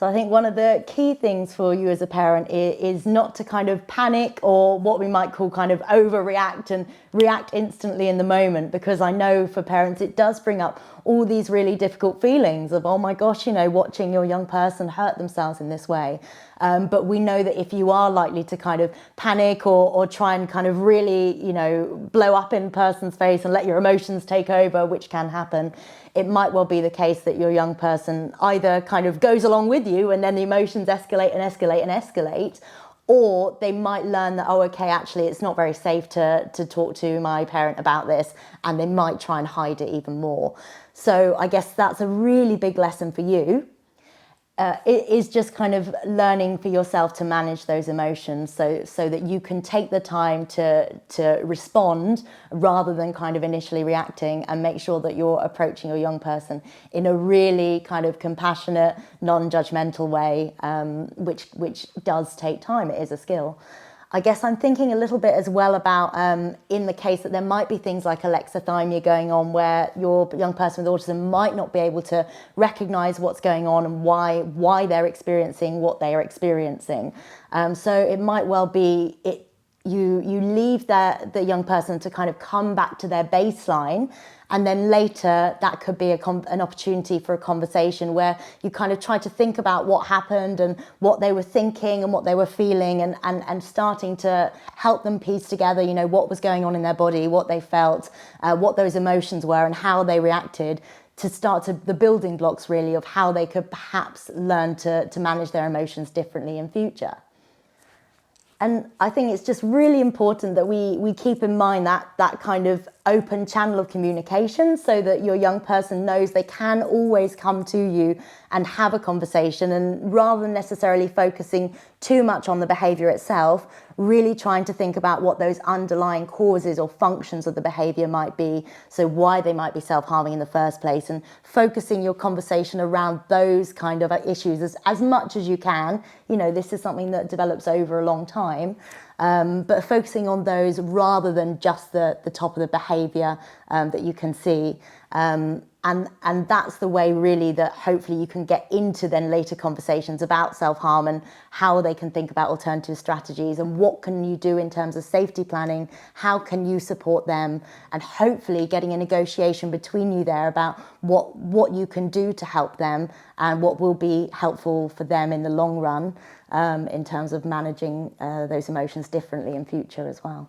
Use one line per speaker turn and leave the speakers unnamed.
So I think one of the key things for you as a parent is not to kind of panic or what we might call kind of overreact and react instantly in the moment, because I know for parents it does bring up all these really difficult feelings of, oh my gosh, you know, watching your young person hurt themselves in this way. But we know that if you are likely to kind of panic or try and kind of really, you know, blow up in person's face and let your emotions take over, which can happen, it might well be the case that your young person either kind of goes along with you and then the emotions escalate and escalate and escalate, or they might learn that, oh, okay, actually it's not very safe to talk to my parent about this, and they might try and hide it even more. So I guess that's a really big lesson for you. It is just kind of learning for yourself to manage those emotions so that you can take the time to respond rather than kind of initially reacting, and make sure that you're approaching your young person in a really kind of compassionate, non-judgmental way, which does take time. It is a skill. I guess I'm thinking a little bit as well about in the case that there might be things like alexithymia going on, where your young person with autism might not be able to recognize what's going on and why they're experiencing what they are experiencing. So it might well be you leave the young person to kind of come back to their baseline, and then later that could be an opportunity for a conversation where you kind of try to think about what happened and what they were thinking and what they were feeling, and starting to help them piece together, you know, what was going on in their body, what they felt, what those emotions were and how they reacted, to start the building blocks really of how they could perhaps learn to manage their emotions differently in future. And I think it's just really important that we keep in mind that kind of open channel of communication, so that your young person knows they can always come to you and have a conversation, and rather than necessarily focusing too much on the behaviour itself, really trying to think about what those underlying causes or functions of the behaviour might be, so why they might be self-harming in the first place, and focusing your conversation around those kind of issues as much as you can. You know, this is something that develops over a long time, but focusing on those rather than just the top of the behaviour that you can see. And that's the way really that hopefully you can get into then later conversations about self-harm and how they can think about alternative strategies and what can you do in terms of safety planning, how can you support them, and hopefully getting a negotiation between you there about what you can do to help them and what will be helpful for them in the long run, in terms of managing those emotions differently in future as well.